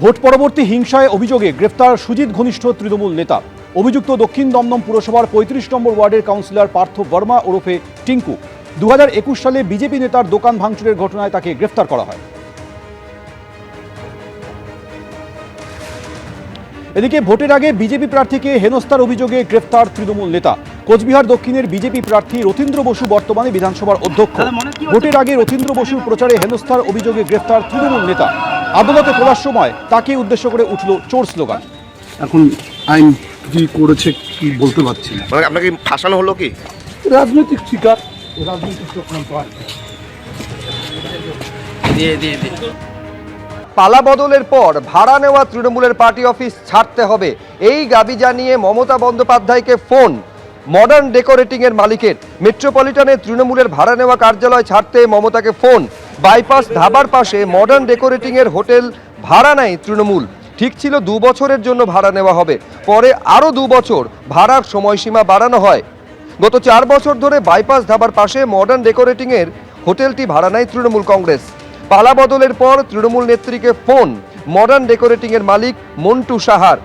Vote পরবর্তী হিংসায় অভিযোগে গ্রেফতার সুজিত ঘনিষ্ঠ তৃণমূল নেতা। অভিযুক্ত দক্ষিণ দমদম পুরসভার ৩৫ নম্বর ওয়ার্ডের কাউন্সিলর পার্থ বর্মা ওরফে টিঙ্কু। ২০২১ সালে বিজেপি নেতার দোকান ভাঙচুরের ঘটনায় তাকে গ্রেফতার করা হয়। এদিকে ভোটের আগে বিজেপি প্রার্থীকে হেনস্থার অভিযোগে গ্রেফতার তৃণমূল নেতা। কোচবিহার দক্ষিণের বিজেপি প্রার্থী রথীন্দ্র বসু বর্তমানে বিধানসভার অধ্যক্ষ। ভোটের আগে রথীন্দ্র বসুর প্রচারে হেনস্থার অভিযোগে গ্রেফতার তৃণমূল নেতা। আদালতে তোলার সময় তাকে উদ্দেশ্য করে উঠল চোর স্লোগান। এখন আইন কি করেছে কি বলতে পারছি না। মানে আপনাকে ফাঁসানো হলো কি? রাজনৈতিক শিকার, রাজনৈতিক চক্রান্ত আছে। পালা বদলের পর ভাড়া নেওয়া তৃণমূলের পার্টি অফিস ছাড়তে হবে, এই দাবি জানিয়ে মমতা বন্দ্যোপাধ্যায়কে ফোন মডার্ন ডেকোরেটিং এর মালিকের। মেট্রোপলিটনে তৃণমূলের ভাড়া নেওয়া কার্যালয় ছাড়তে মমতাকে ফোন। বাইপাস ধাবার পাশে মডার্ন ডেকোরেটিং এর হোটেল ভাড়া নেয় তৃণমূল। ঠিক ছিল 2 বছরের জন্য ভাড়া নেওয়া হবে, পরে আরও 2 বছর ভাড়ার সময়সীমা বাড়ানো হয়। গত 4 বছর ধরে বাইপাস ধাবার পাশে মডার্ন ডেকোরেটিং এর হোটেলটি ভাড়া নেয় তৃণমূল কংগ্রেস। পালা বদলের পর তৃণমূল নেত্রীকে ফোন মডার্ন ডেকোরেটিং এর মালিক মন্টু সাহার।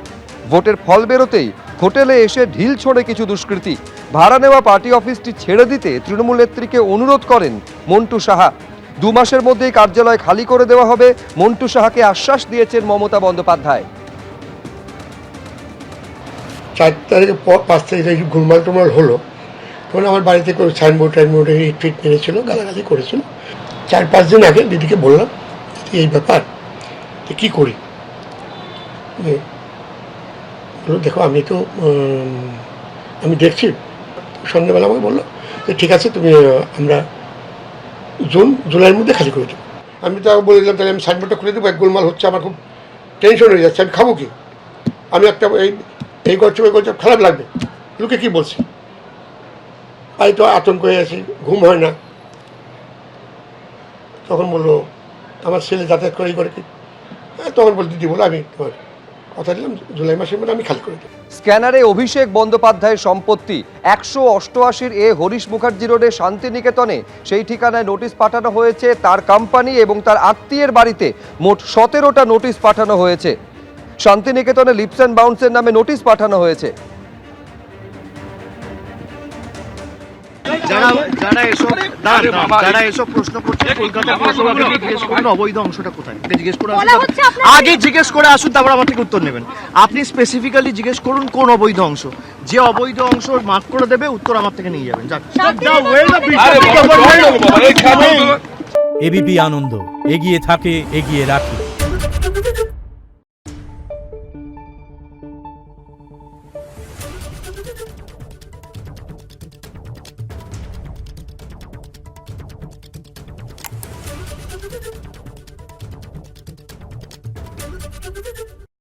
ভোটের ফল বেরোতেই হোটেলে এসে ঢিল ছোড়ে কিছু দুষ্কৃতী। ভাড়া নেওয়া পার্টি অফিসটি ছেড়ে দিতে তৃণমূল নেত্রীকে অনুরোধ করেন মন্টু সাহা। 2 মাসের মধ্যেই কার্যালয় খালি করে দেওয়া হবে, মন্টু সাহাকে আশ্বাস দিয়েছেন মমতা বন্দ্যোপাধ্যায়। 4 তারিখের পর 5 তারিখে ঘুরমাল টুমাল হলো, তখন আমার বাড়িতে করে সাইনবোর্ডে ট্রিট মেরেছিল, গালাগালি করেছিল। 4-5 দিন আগে দিদিকে বললাম এই ব্যাপার কী করি। দেখো আমি দেখছি। সন্ধ্যেবেলা আমাকে বললো যে ঠিক আছে, তুমি আমরা জুলাইয়ের মধ্যে খালি করে দেবো। আমি তো বলে দিলাম তাহলে আমি সাইনবোর্ডটা খুলে দেবো, এক গোলমাল হচ্ছে, আমার খুব টেনশন হয়ে যাচ্ছে, আমি খাবো কি? আমি একটা এই করছি ওই করছি, খারাপ লাগবে, লোকে কী বলছি। তাই তো আতঙ্ক হয়ে আছি, ঘুম হয় না। তখন বললো আমার ছেলে যাতায়াত করে করে কি, তখন বল দিদি বলো আমি তোমার কথা দিলাম জুলাই মাসের মধ্যে আমি খালি করে দেবো। স্ক্যানারে অভিষেক বন্দ্যোপাধ্যায়ের সম্পত্তি 188 এ হরিশ মুখার্জি রোডে শান্তিনিকেতনে সেই ঠিকানায় নোটিশ পাঠানো হয়েছে তার কোম্পানি এবং তার আত্মীয়ের বাড়িতে মোট 17টা নোটিশ পাঠানো হয়েছে। শান্তিনিকেতনে লিপস অ্যান্ড বাউন্সের নামে নোটিশ পাঠানো হয়েছে। যারা এসব প্রশ্ন করছে কলকাতা পুরসভাকে জিজ্ঞেস করুন অবৈধ অংশটা কোথায়, জিজ্ঞেস করে আগে জিজ্ঞেস করে আসুন, তারপর আমার থেকে উত্তর নেবেন। আপনি স্পেসিফিক্যালি জিজ্ঞেস করুন কোন অবৈধ অংশ, যে অবৈধ অংশ মার্ক করে দেবে উত্তর আমার থেকে নিয়ে যাবেন। এবিপি আনন্দ, এগিয়ে থাকে, এগিয়ে রাখে।